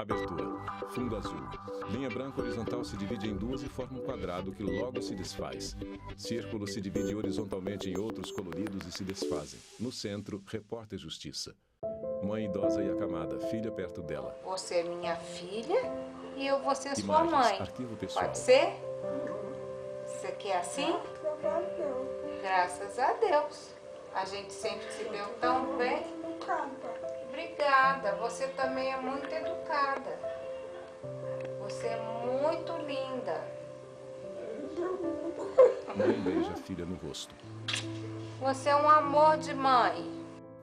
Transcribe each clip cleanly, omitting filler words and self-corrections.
Abertura. Fundo azul. Linha branca horizontal se divide em duas e forma um quadrado que logo se desfaz. Círculo se divide horizontalmente em outros coloridos e se desfazem. No centro, repórter justiça. Mãe idosa e acamada, filha perto dela. Você é minha filha e eu vou ser sua Imagens, mãe. arquivo pessoal. Pode ser? Você quer assim? Graças a Deus. A gente sempre se deu tão bem. Obrigada. Você também é muito educada. Você é muito linda. Mãe beija a filha no rosto. Você é um amor de mãe.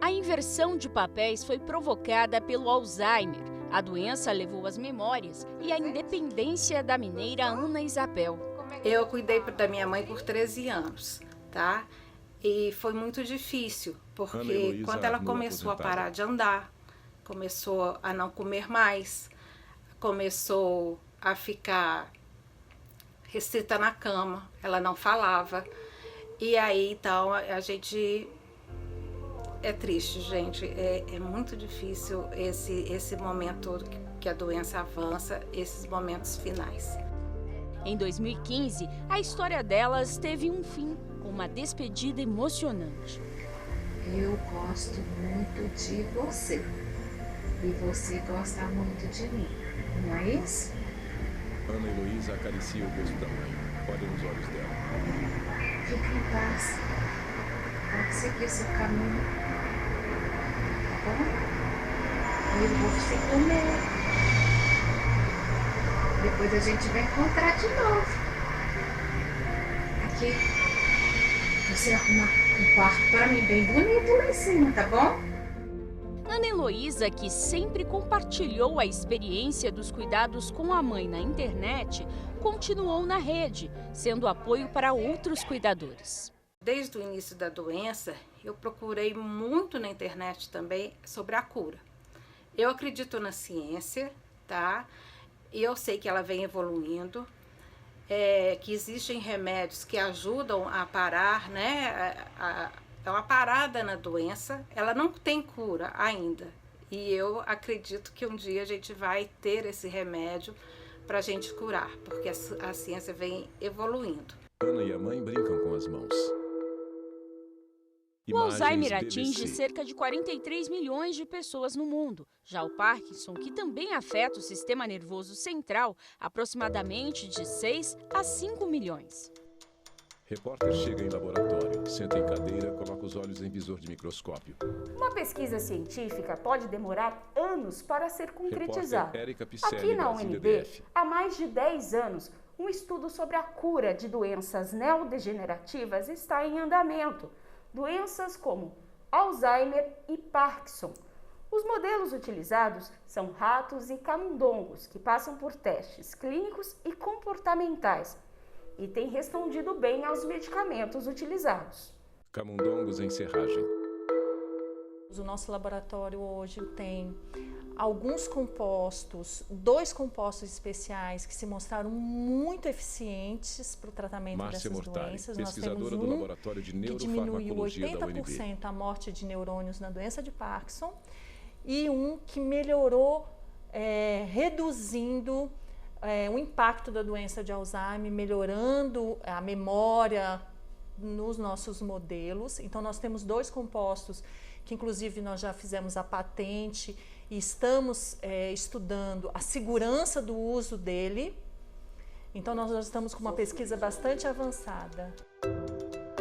A inversão de papéis foi provocada pelo Alzheimer. A doença levou as memórias e a independência da mineira Ana Isabel. Eu cuidei da minha mãe por 13 anos, tá? E foi muito difícil, porque quando ela começou a parar de andar, começou a não comer mais, começou a ficar restrita na cama, ela não falava. E aí, então, a gente... É triste, gente. É muito difícil esse momento que a doença avança, esses momentos finais. Em 2015, a história delas teve um fim, com uma despedida emocionante. Eu gosto muito de você e você gosta muito de mim, não é isso? Ana Heloísa acaricia o rosto da mãe. Olha nos olhos dela. Fique em paz. Pode seguir seu caminho. Tá bom? Eu vou sem comer. Depois a gente vai encontrar de novo. Aqui, você arruma um quarto para mim bem bonito lá em cima, tá bom? Ana Heloísa, que sempre compartilhou a experiência dos cuidados com a mãe na internet, continuou na rede, sendo apoio para outros cuidadores. Desde o início da doença, eu procurei muito na internet também sobre a cura. Eu acredito na ciência, tá? E eu sei que ela vem evoluindo, que existem remédios que ajudam a parar, né? Uma parada na doença. Ela não tem cura ainda. E eu acredito que um dia a gente vai ter esse remédio para a gente curar, porque a ciência vem evoluindo. Ana e a mãe brincam com as mãos. O Alzheimer atinge cerca de 43 milhões de pessoas no mundo. Já o Parkinson, que também afeta o sistema nervoso central, aproximadamente de 6 a 5 milhões. Repórter chega em laboratório, senta em cadeira, coloca os olhos em visor de microscópio. Uma pesquisa científica pode demorar anos para ser concretizada. Aqui na UNB, há mais de 10 anos, um estudo sobre a cura de doenças neurodegenerativas está em andamento. Doenças como Alzheimer e Parkinson. Os modelos utilizados são ratos e camundongos, que passam por testes clínicos e comportamentais e têm respondido bem aos medicamentos utilizados. Camundongos em serragem. O nosso laboratório hoje tem alguns compostos, 2 compostos especiais que se mostraram muito eficientes para o tratamento dessas doenças. Nós temos do Laboratório de que diminuiu 80% a morte de neurônios na doença de Parkinson e um que melhorou, reduzindo o impacto da doença de Alzheimer, melhorando a memória nos nossos modelos. Então, nós temos 2 compostos que, inclusive, nós já fizemos a patente e estamos estudando a segurança do uso dele. Então, nós já estamos com uma pesquisa bastante avançada.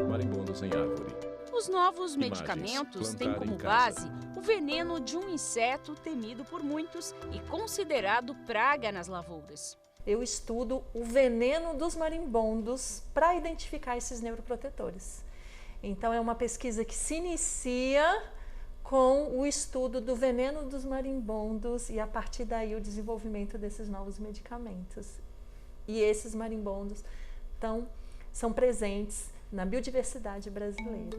Marimbondos em árvore. Os novos medicamentos têm como base o veneno de um inseto temido por muitos e considerado praga nas lavouras. Eu estudo o veneno dos marimbondos para identificar esses neuroprotetores. Então, é uma pesquisa que se inicia com o estudo do veneno dos marimbondos e, a partir daí, o desenvolvimento desses novos medicamentos. E esses marimbondos são presentes na biodiversidade brasileira.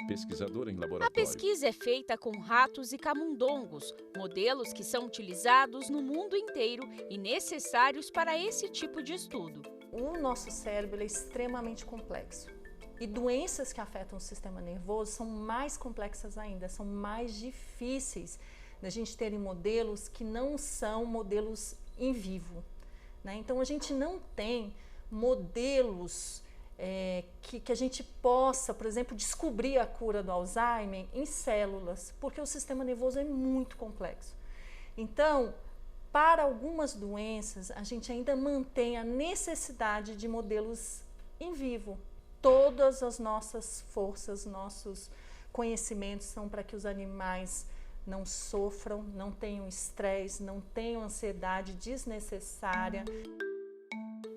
Pesquisadora em laboratório. A pesquisa é feita com ratos e camundongos, modelos que são utilizados no mundo inteiro e necessários para esse tipo de estudo. O nosso cérebro é extremamente complexo. E doenças que afetam o sistema nervoso são mais complexas ainda, são mais difíceis da gente terem modelos que não são modelos em vivo, né? Então a gente não tem modelos que a gente possa, por exemplo, descobrir a cura do Alzheimer em células, porque o sistema nervoso é muito complexo. Então, para algumas doenças, a gente ainda mantém a necessidade de modelos em vivo. Todas as nossas forças, nossos conhecimentos são para que os animais não sofram, não tenham estresse, não tenham ansiedade desnecessária.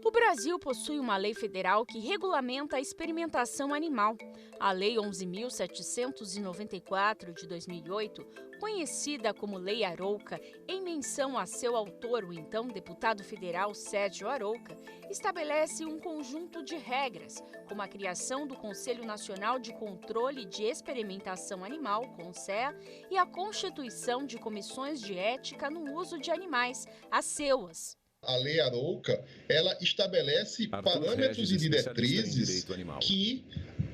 O Brasil possui uma lei federal que regulamenta a experimentação animal. A Lei 11.794 de 2008, conhecida como Lei Arouca, em menção a seu autor, o então deputado federal Sérgio Arouca, estabelece um conjunto de regras, como a criação do Conselho Nacional de Controle de Experimentação Animal, CONSEA, e a constituição de comissões de ética no uso de animais, as CEUAS. A Lei Arouca, ela estabelece parâmetros e diretrizes que,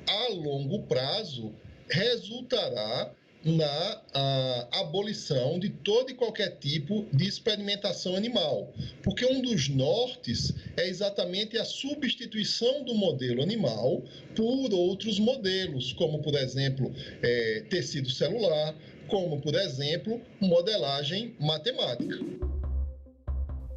a longo prazo, resultará na abolição de todo e qualquer tipo de experimentação animal. Porque um dos nortes é exatamente a substituição do modelo animal por outros modelos, como, por exemplo, tecido celular, como, por exemplo, modelagem matemática.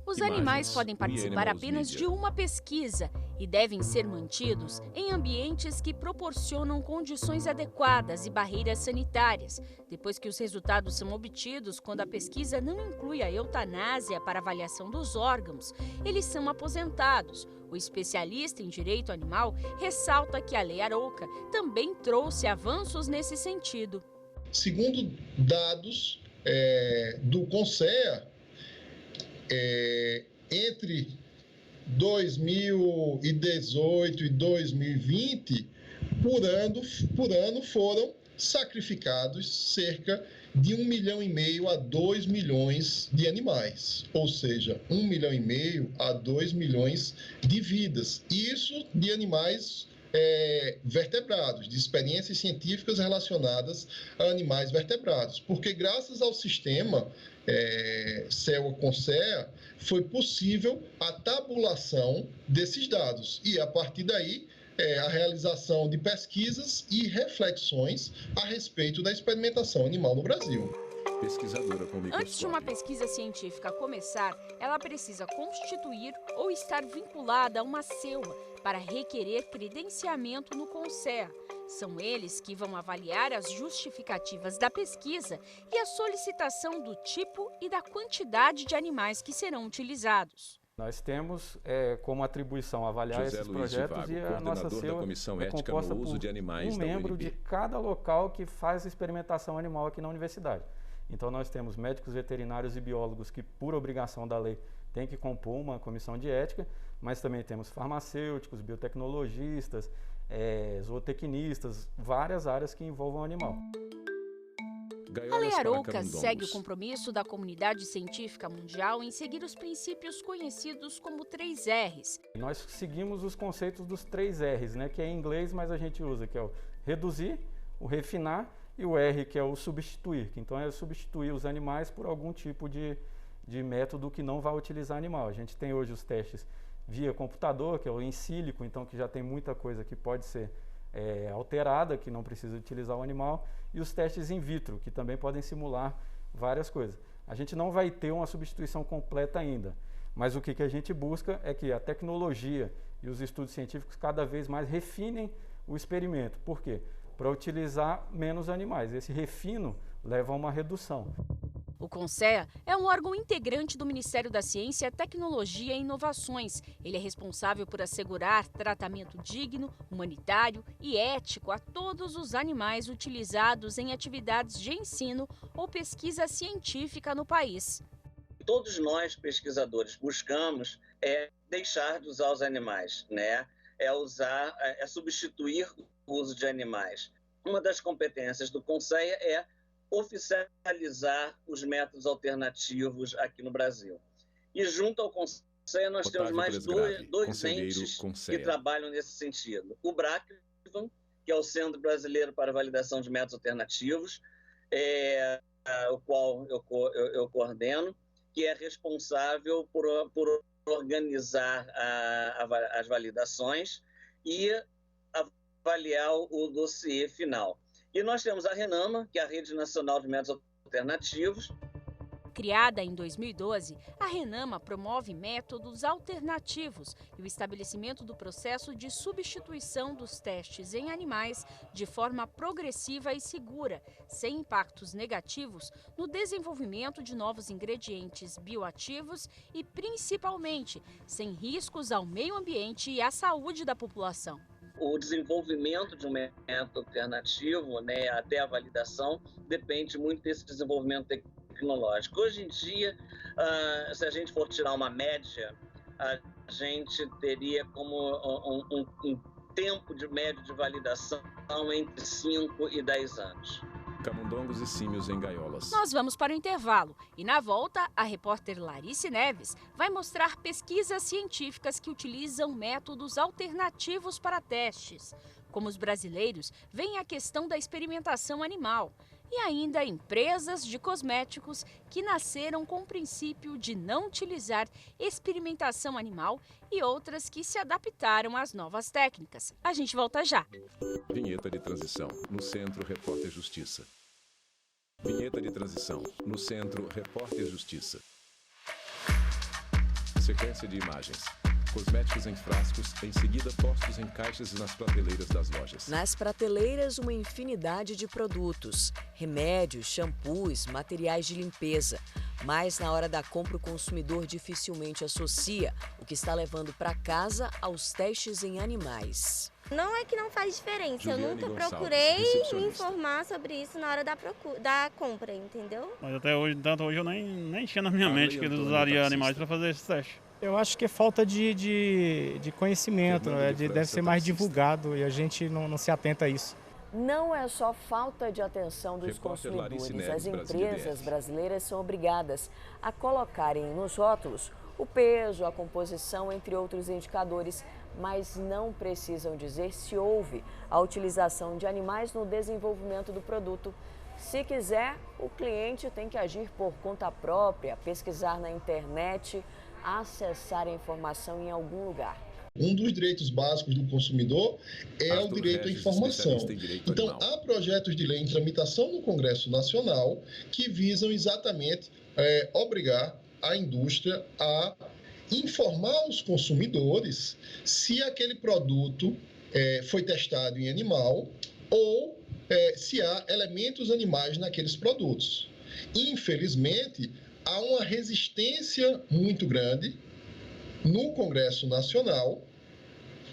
Os animais podem participar apenas de uma pesquisa e devem ser mantidos em ambientes que proporcionam condições adequadas e barreiras sanitárias. Depois que os resultados são obtidos, quando a pesquisa não inclui a eutanásia para avaliação dos órgãos, eles são aposentados. O especialista em direito animal ressalta que a Lei Arouca também trouxe avanços nesse sentido. Segundo dados do CONSEA, entre 2018 e 2020, por ano foram sacrificados cerca de 1,5 milhão a 2 milhões de animais, ou seja, 1,5 milhão a 2 milhões de vidas. Isso de animais vertebrados, de experiências científicas relacionadas a animais vertebrados, porque graças ao sistema CEA-CONSEA foi possível a tabulação desses dados e, a partir daí, a realização de pesquisas e reflexões a respeito da experimentação animal no Brasil. Pesquisadora com microscópio. Antes de uma pesquisa científica começar, ela precisa constituir ou estar vinculada a uma CEUA para requerer credenciamento no CONSEA. São eles que vão avaliar as justificativas da pesquisa e a solicitação do tipo e da quantidade de animais que serão utilizados. Nós temos como atribuição avaliar José esses Luiz projetos Vago, e a nossa CEUA é composta por um membro de cada local que faz experimentação animal aqui na universidade. Então nós temos médicos veterinários e biólogos que, por obrigação da lei, têm que compor uma comissão de ética, mas também temos farmacêuticos, biotecnologistas, zootecnistas, várias áreas que envolvam o animal. A Lei Arouca segue o compromisso da comunidade científica mundial em seguir os princípios conhecidos como 3 R's. Nós seguimos os conceitos dos 3 R's, né, que é em inglês, mas a gente usa, que é o reduzir, o refinar e o R, que é o substituir. Então é substituir os animais por algum tipo de método que não vai utilizar animal. A gente tem hoje os testes via computador, que é o in silico, então que já tem muita coisa que pode ser alterada, que não precisa utilizar o animal, e os testes in vitro, que também podem simular várias coisas. A gente não vai ter uma substituição completa ainda, mas o que a gente busca é que a tecnologia e os estudos científicos cada vez mais refinem o experimento. Por quê? Para utilizar menos animais. Esse refino leva a uma redução. O CONSEA é um órgão integrante do Ministério da Ciência, Tecnologia e Inovações. Ele é responsável por assegurar tratamento digno, humanitário e ético a todos os animais utilizados em atividades de ensino ou pesquisa científica no país. Todos nós, pesquisadores, buscamos deixar de usar os animais, né? Substituir o uso de animais. Uma das competências do CONSEA é oficializar os métodos alternativos aqui no Brasil. E junto ao CONSEA nós temos mais dois entes que trabalham nesse sentido. O BRACVAN, que é o Centro Brasileiro para a Validação de Métodos Alternativos, o qual eu coordeno, que é responsável por organizar as validações e avaliar o dossiê final. E nós temos a RENAMA, que é a Rede Nacional de Métodos Alternativos. Criada em 2012, a RENAMA promove métodos alternativos e o estabelecimento do processo de substituição dos testes em animais de forma progressiva e segura, sem impactos negativos no desenvolvimento de novos ingredientes bioativos e, principalmente, sem riscos ao meio ambiente e à saúde da população. O desenvolvimento de um método alternativo, né, até a validação, depende muito desse desenvolvimento tecnológico. Hoje em dia, se a gente for tirar uma média, a gente teria como um tempo médio de validação entre 5 e 10 anos. Camundongos e símios em gaiolas. Nós vamos para o intervalo e, na volta, a repórter Larice Neves vai mostrar pesquisas científicas que utilizam métodos alternativos para testes. Como os brasileiros veem a questão da experimentação animal. E ainda empresas de cosméticos que nasceram com o princípio de não utilizar experimentação animal e outras que se adaptaram às novas técnicas. A gente volta já. Vinheta de transição. No Centro, Repórter Justiça. Vinheta de transição. No Centro, Repórter Justiça. Sequência de imagens. Cosméticos em frascos, em seguida postos em caixas e nas prateleiras das lojas. Nas prateleiras, uma infinidade de produtos, remédios, shampoos, materiais de limpeza. Mas na hora da compra o consumidor dificilmente associa o que está levando para casa aos testes em animais. Não é que não faz diferença, Juliane eu nunca procurei me informar sobre isso na hora da compra, entendeu? Mas até hoje, eu nem tinha na minha mente que eles usariam animais para fazer esse teste. Eu acho que é falta de conhecimento, deve ser mais divulgado e a gente não se atenta a isso. Não é só falta de atenção dos consumidores, as empresas brasileiras são obrigadas a colocarem nos rótulos o peso, a composição, entre outros indicadores, mas não precisam dizer se houve a utilização de animais no desenvolvimento do produto. Se quiser, o cliente tem que agir por conta própria, pesquisar na internet, acessar a informação em algum lugar. Um dos direitos básicos do consumidor é o direito à informação. Então, há projetos de lei em tramitação no Congresso Nacional que visam exatamente obrigar a indústria a informar os consumidores se aquele produto foi testado em animal ou se há elementos animais naqueles produtos. Infelizmente, há uma resistência muito grande no Congresso Nacional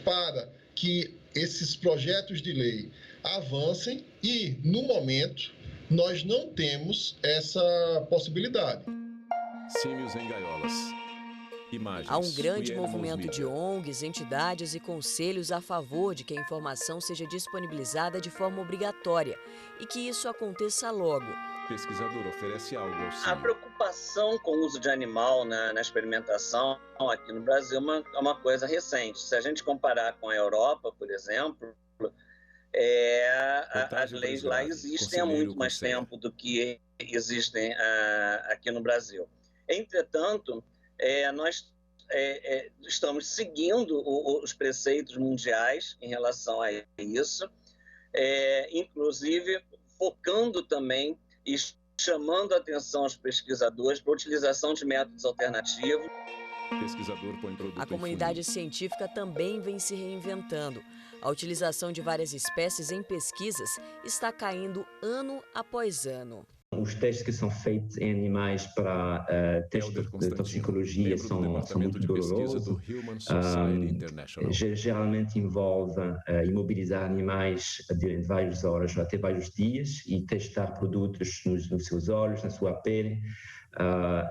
para que esses projetos de lei avancem e, no momento, nós não temos essa possibilidade. Símios em gaiolas. Imagens. Há um grande movimento de ONGs, entidades e conselhos a favor de que a informação seja disponibilizada de forma obrigatória e que isso aconteça logo. O pesquisador oferece algo ao símio. A preocupação com o uso de animal na experimentação aqui no Brasil é uma coisa recente. Se a gente comparar com a Europa, por exemplo, as leis lá existem há muito mais tempo do que existem aqui no Brasil. Entretanto, nós estamos seguindo os preceitos mundiais em relação a isso, inclusive focando também e chamando a atenção aos pesquisadores para a utilização de métodos alternativos. Pesquisador põe produto a comunidade científica também vem se reinventando. A utilização de várias espécies em pesquisas está caindo ano após ano. Os testes que são feitos em animais para testes de toxicologia são muito dolorosos. Geralmente envolve imobilizar animais durante várias horas, até vários dias, e testar produtos nos seus olhos, na sua pele,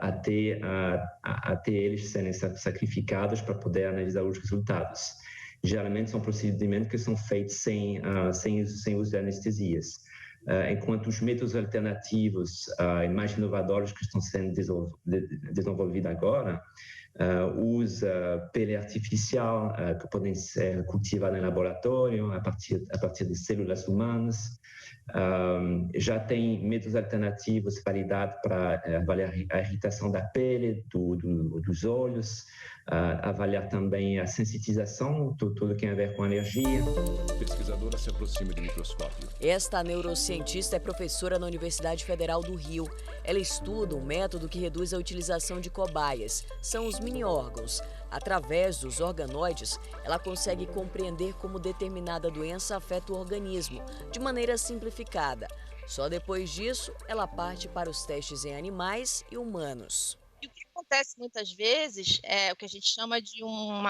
até eles serem sacrificados para poder analisar os resultados. Geralmente são procedimentos que são feitos sem uso de anestesias. Enquanto os métodos alternativos e mais inovadores que estão sendo desenvolvidos agora usa pele artificial que podem ser cultivadas em laboratório a partir de células humanas, Já tem métodos alternativos validados para avaliar a irritação da pele, dos olhos, avaliar também a sensitização, tudo que tem a ver com alergia. A pesquisadora se aproxima do microscópio. Esta neurocientista é professora na Universidade Federal do Rio. Ela estuda um método que reduz a utilização de cobaias. São os mini-órgãos. Através dos organoides, ela consegue compreender como determinada doença afeta o organismo, de maneira simplificada. Só depois disso, ela parte para os testes em animais e humanos. E o que acontece muitas vezes é o que a gente chama de um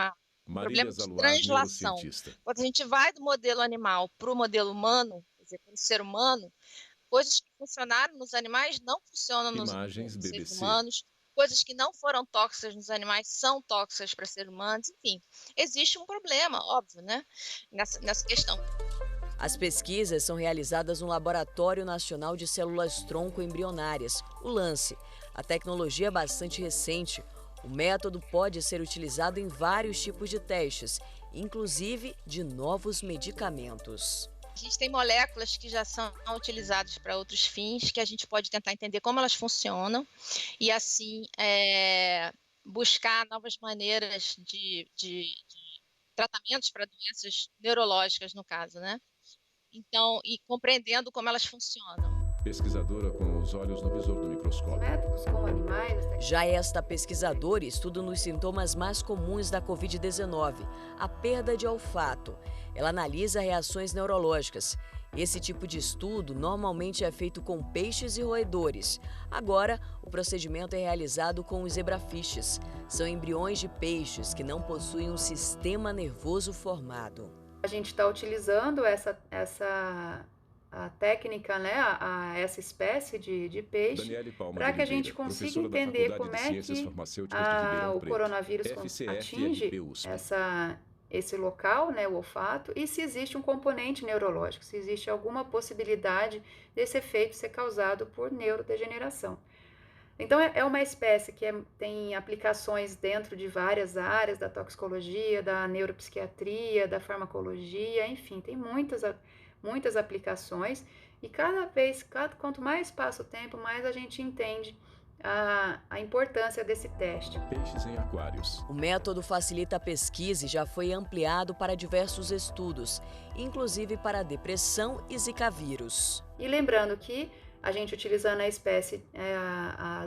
problema de translação. Quando a gente vai do modelo animal para o modelo humano, quer dizer, para o ser humano, coisas que funcionaram nos animais não funcionam nos seres humanos. Coisas que não foram tóxicas nos animais são tóxicas para seres humanos. Enfim, existe um problema, óbvio, né, nessa questão. As pesquisas são realizadas no Laboratório Nacional de Células-Tronco Embrionárias, o LANCE. A tecnologia é bastante recente. O método pode ser utilizado em vários tipos de testes, inclusive de novos medicamentos. A gente tem moléculas que já são utilizadas para outros fins, que a gente pode tentar entender como elas funcionam e, assim, buscar novas maneiras de tratamentos para doenças neurológicas, no caso, né? Então, e compreendendo como elas funcionam. Pesquisadora com os olhos no visor do microscópio. Métodos com animais. Já esta pesquisadora estuda um dos sintomas mais comuns da Covid-19, a perda de olfato. Ela analisa reações neurológicas. Esse tipo de estudo normalmente é feito com peixes e roedores. Agora, o procedimento é realizado com os zebrafiches. São embriões de peixes que não possuem um sistema nervoso formado. A gente está utilizando essa técnica, né, essa espécie de peixe, para que a gente consiga entender como é que o coronavírus atinge esse local, né, o olfato, e se existe um componente neurológico, se existe alguma possibilidade desse efeito ser causado por neurodegeneração. Então, é uma espécie que tem aplicações dentro de várias áreas da toxicologia, da neuropsiquiatria, da farmacologia, enfim, tem muitas aplicações, e quanto mais passa o tempo, mais a gente entende a importância desse teste. Peixes em aquários. O método facilita a pesquisa e já foi ampliado para diversos estudos, inclusive para depressão e zika vírus. E lembrando que a gente utilizando a espécie,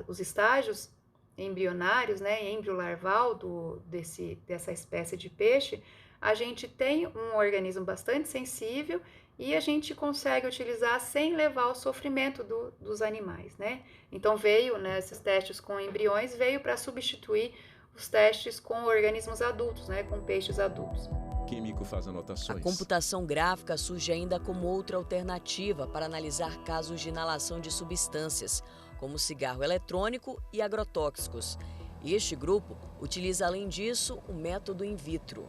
os estágios embrionários, né, êmbrio larval dessa espécie de peixe, a gente tem um organismo bastante sensível e a gente consegue utilizar sem levar ao sofrimento dos animais, né? Então veio, né, esses testes com embriões, veio para substituir os testes com organismos adultos, né, com peixes adultos. Químico faz anotações. A computação gráfica surge ainda como outra alternativa para analisar casos de inalação de substâncias, como cigarro eletrônico e agrotóxicos. Este grupo utiliza, além disso, o método in vitro.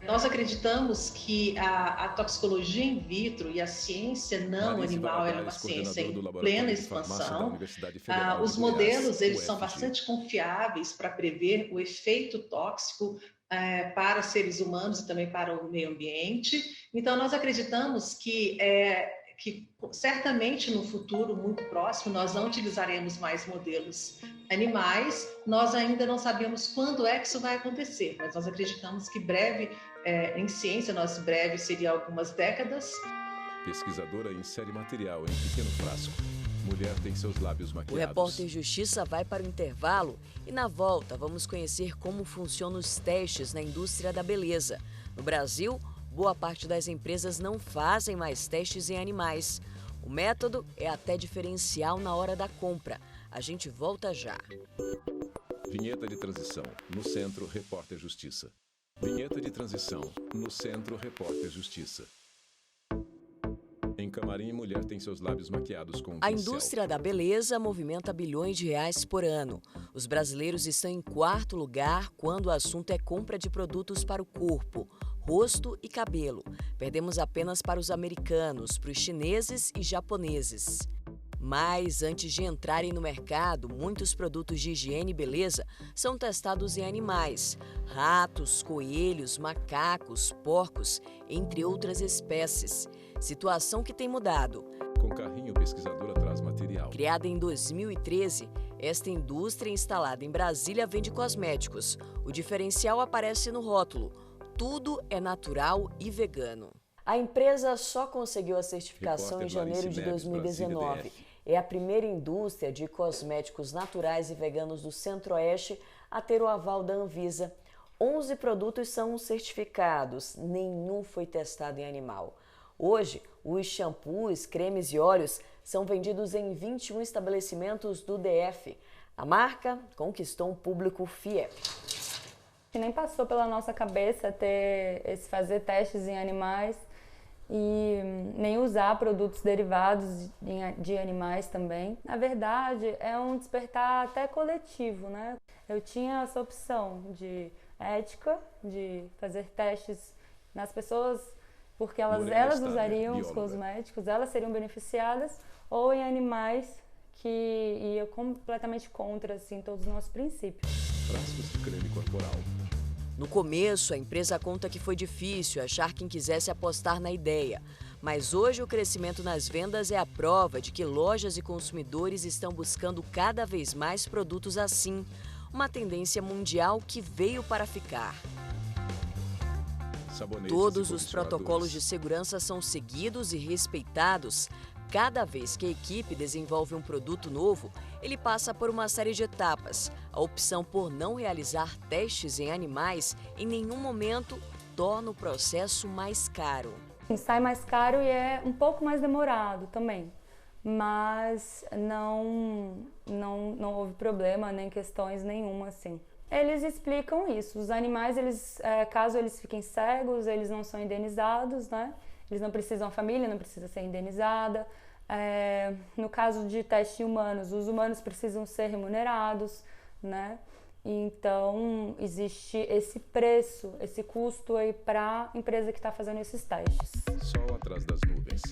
Nós acreditamos que a toxicologia in vitro e a ciência não animal é uma ciência em plena expansão. Os modelos eles são bastante confiáveis para prever o efeito tóxico para seres humanos e também para o meio ambiente. Então, nós acreditamos que certamente no futuro muito próximo nós não utilizaremos mais modelos animais. Nós ainda não sabemos quando é que isso vai acontecer, mas nós acreditamos que breve, em ciência, nosso breve seria algumas décadas. Pesquisadora insere material em pequeno frasco. Mulher tem seus lábios maquiados. O Repórter Justiça vai para o intervalo e na volta vamos conhecer como funcionam os testes na indústria da beleza. No Brasil, boa parte das empresas não fazem mais testes em animais. O método é até diferencial na hora da compra. A gente volta já. Vinheta de transição. No Centro, Repórter Justiça. Vinheta de transição. No Centro, Repórter Justiça. Em Camarim, mulher tem seus lábios maquiados com um pincel. A indústria da beleza movimenta bilhões de reais por ano. Os brasileiros estão em 4º lugar quando o assunto é compra de produtos para o corpo, rosto e cabelo. Perdemos apenas para os americanos, para os chineses e japoneses. Mas, antes de entrarem no mercado, muitos produtos de higiene e beleza são testados em animais. Ratos, coelhos, macacos, porcos, entre outras espécies. Situação que tem mudado. Com carrinho, pesquisadora traz material. Criada em 2013, esta indústria instalada em Brasília vende cosméticos. O diferencial aparece no rótulo. Tudo é natural e vegano. A empresa só conseguiu a certificação em janeiro de 2019. É a primeira indústria de cosméticos naturais e veganos do Centro-Oeste a ter o aval da Anvisa. 11 produtos são certificados, nenhum foi testado em animal. Hoje, os shampoos, cremes e óleos são vendidos em 21 estabelecimentos do DF. A marca conquistou um público fiel. Nem passou pela nossa cabeça fazer testes em animais e nem usar produtos derivados de animais também. Na verdade, é um despertar até coletivo, né? Eu tinha essa opção de ética, de fazer testes nas pessoas porque elas usariam os cosméticos, elas seriam beneficiadas, ou em animais que ia completamente contra assim, todos os nossos princípios. Frascos de creme corporal. No começo, a empresa conta que foi difícil achar quem quisesse apostar na ideia. Mas hoje o crescimento nas vendas é a prova de que lojas e consumidores estão buscando cada vez mais produtos assim. Uma tendência mundial que veio para ficar. Todos os protocolos de segurança são seguidos e respeitados. Cada vez que a equipe desenvolve um produto novo, ele passa por uma série de etapas. A opção por não realizar testes em animais em nenhum momento torna o processo mais caro. Sai mais caro e é um pouco mais demorado também, mas não houve problema nem questões nenhuma assim. Eles explicam isso. Os animais, caso eles fiquem cegos, eles não são indenizados, né? Eles não precisam, a família não precisa ser indenizada. No caso de teste em humanos, os humanos precisam ser remunerados, né? Então, existe esse preço, esse custo aí para a empresa que está fazendo esses testes. Sol atrás das nuvens.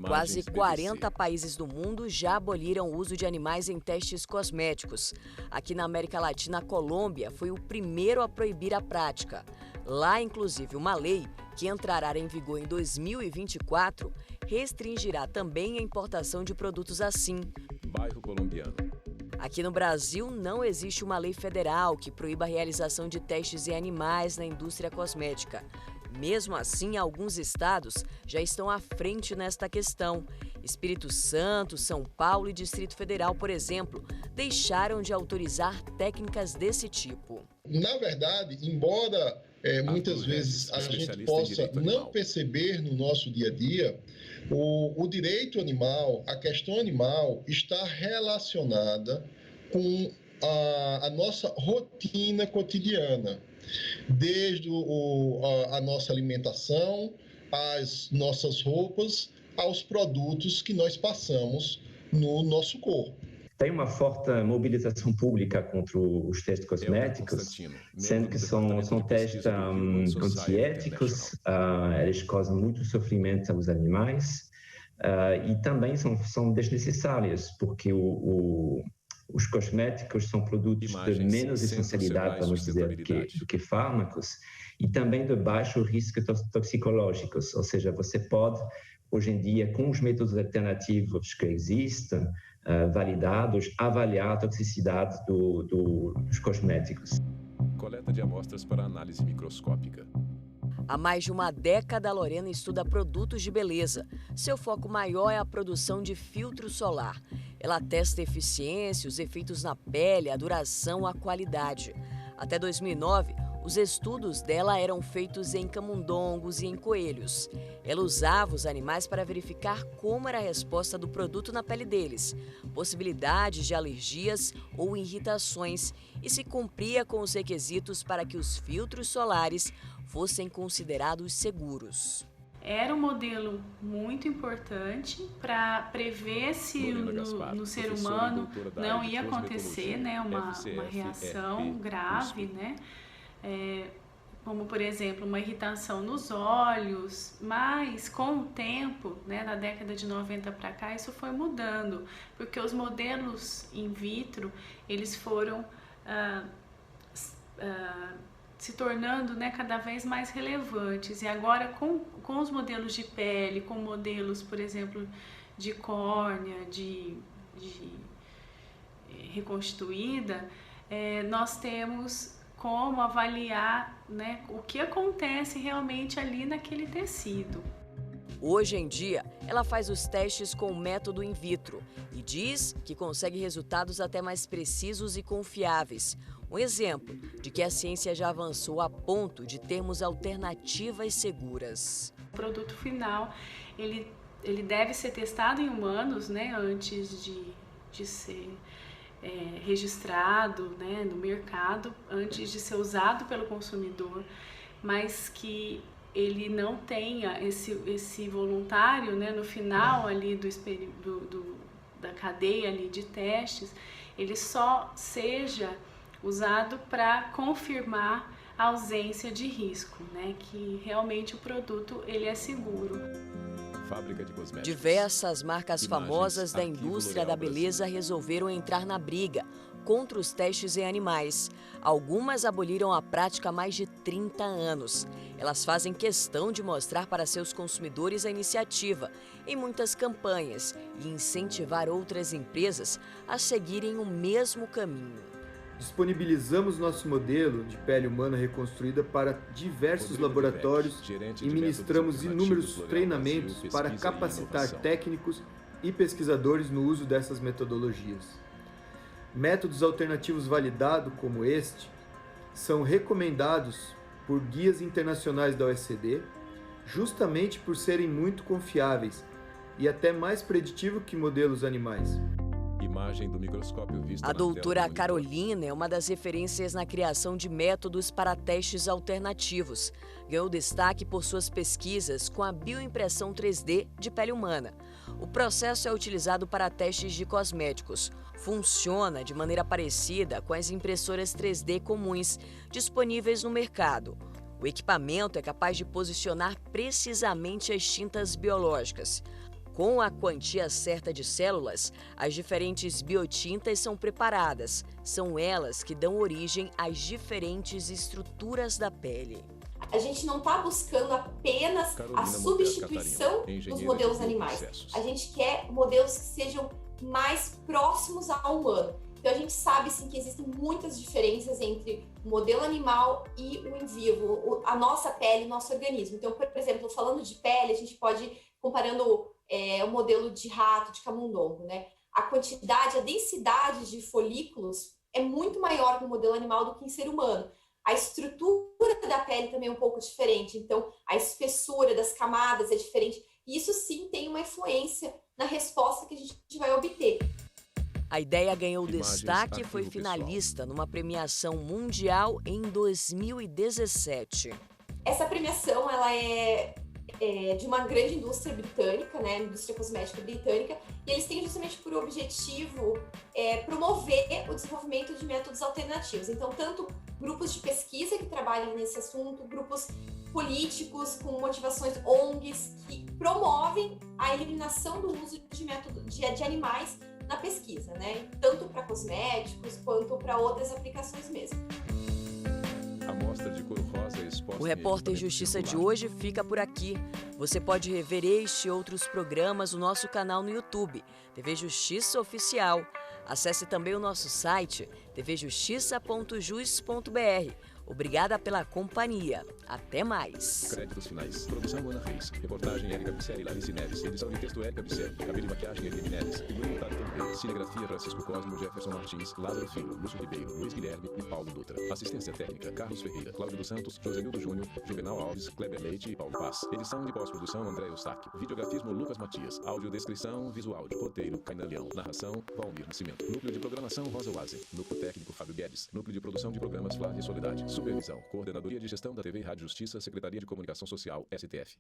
Quase 40 países do mundo já aboliram o uso de animais em testes cosméticos. Aqui na América Latina, a Colômbia foi o primeiro a proibir a prática. Lá, inclusive, uma lei que entrará em vigor em 2024 restringirá também a importação de produtos assim. Bairro colombiano. Aqui no Brasil, não existe uma lei federal que proíba a realização de testes em animais na indústria cosmética. Mesmo assim, alguns estados já estão à frente nesta questão. Espírito Santo, São Paulo e Distrito Federal, por exemplo, deixaram de autorizar técnicas desse tipo. Na verdade, embora muitas vezes a gente possa não perceber no nosso dia a dia, o direito animal, a questão animal está relacionada com a nossa rotina cotidiana. Desde a nossa alimentação, as nossas roupas, aos produtos que nós passamos no nosso corpo. Tem uma forte mobilização pública contra os testes cosméticos, sendo que são testes antiéticos, eles causam muito sofrimento aos animais e também são desnecessários, porque os cosméticos são produtos de menos essencialidade, vamos dizer, do que fármacos, e também de baixo risco toxicológicos, ou seja, você pode, hoje em dia, com os métodos alternativos que existem, validados, avaliar a toxicidade dos cosméticos. Coleta de amostras para análise microscópica. Há mais de uma década, a Lorena estuda produtos de beleza. Seu foco maior é a produção de filtro solar. Ela testa a eficiência, os efeitos na pele, a duração, a qualidade. Até 2009, os estudos dela eram feitos em camundongos e em coelhos. Ela usava os animais para verificar como era a resposta do produto na pele deles, possibilidades de alergias ou irritações, e se cumpria com os requisitos para que os filtros solares fossem considerados seguros. Era um modelo muito importante para prever se no ser humano não ia acontecer, né, uma reação grave, né? como por exemplo uma irritação nos olhos, mas com o tempo, né, na década de 90 para cá, isso foi mudando, porque os modelos in vitro, eles foram se tornando, né, cada vez mais relevantes, e agora com os modelos de pele, com modelos, por exemplo, de córnea, de reconstituída, nós temos como avaliar, né, o que acontece realmente ali naquele tecido. Hoje em dia, ela faz os testes com o método in vitro e diz que consegue resultados até mais precisos e confiáveis. Um exemplo de que a ciência já avançou a ponto de termos alternativas seguras. O produto final, ele deve ser testado em humanos, né, antes de ser registrado, né, no mercado, antes de ser usado pelo consumidor, mas que ele não tenha esse voluntário, né, no final ali da cadeia ali de testes, ele só seja usado para confirmar a ausência de risco, né, que realmente o produto ele é seguro. Fábrica de cosméticos. Diversas marcas famosas da indústria da beleza resolveram entrar na briga contra os testes em animais. Algumas aboliram a prática há mais de 30 anos. Elas fazem questão de mostrar para seus consumidores a iniciativa em muitas campanhas e incentivar outras empresas a seguirem o mesmo caminho. Disponibilizamos nosso modelo de pele humana reconstruída para diversos laboratórios e ministramos inúmeros treinamentos para capacitar técnicos e pesquisadores no uso dessas metodologias. Métodos alternativos validados como este são recomendados por guias internacionais da OECD, justamente por serem muito confiáveis e até mais preditivos que modelos animais. Imagem do microscópio vista a doutora Carolina é uma das referências na criação de métodos para testes alternativos. Ganhou destaque por suas pesquisas com a bioimpressão 3D de pele humana. O processo é utilizado para testes de cosméticos. Funciona de maneira parecida com as impressoras 3D comuns disponíveis no mercado. O equipamento é capaz de posicionar precisamente as tintas biológicas. Com a quantia certa de células, as diferentes biotintas são preparadas. São elas que dão origem às diferentes estruturas da pele. A gente não está buscando apenas a substituição dos modelos animais. A gente quer modelos que sejam mais próximos ao humano. Então a gente sabe sim que existem muitas diferenças entre o modelo animal e o in vivo, a nossa pele, o nosso organismo. Então, por exemplo, falando de pele, a gente pode, comparando o modelo de rato, de camundongo, né? A quantidade, a densidade de folículos é muito maior no modelo animal do que em ser humano. A estrutura da pele também é um pouco diferente, então a espessura das camadas é diferente. E isso sim tem uma influência na resposta que a gente vai obter. A ideia ganhou destaque e foi finalista numa premiação mundial em 2017. Essa premiação ela é de uma grande indústria britânica, né, indústria cosmética britânica, e eles têm justamente por objetivo promover o desenvolvimento de métodos alternativos. Então, tanto grupos de pesquisa que trabalham nesse assunto, grupos políticos com motivações ONGs que promovem a eliminação do uso de métodos de animais na pesquisa, né, tanto para cosméticos quanto para outras aplicações mesmo. O Repórter Justiça de hoje fica por aqui. Você pode rever este e outros programas no nosso canal no YouTube, TV Justiça Oficial. Acesse também o nosso site, tvjustiça.jus.br. Obrigada pela companhia. Até mais. Créditos finais. Produção Ana Reis. Reportagem Érica Pisselli e Larissa Neves. Edição de texto Érica Pisselli. Cabelo e maquiagem Eline Neves. Iluminado Campeiro. Cinegrafia Francisco Cosmo, Jefferson Martins, Lázaro Filho, Lúcio Ribeiro, Luiz Guilherme e Paulo Dutra. Assistência técnica Carlos Ferreira, Cláudio dos Santos, Josenildo Júnior, Juvenal Alves, Kleber Leite e Paulo Paz. Edição de pós-produção André Eustáquio. Videografismo Lucas Matias. Audiodescrição visual de roteiro Caina Leão. Narração Valmir Nascimento. Núcleo de programação Rosa Oase. Núcleo técnico Fábio Guedes. Núcleo de produção de programas Flávia Soledade. Supervisão, Coordenadoria de Gestão da TV e Rádio Justiça, Secretaria de Comunicação Social, STF.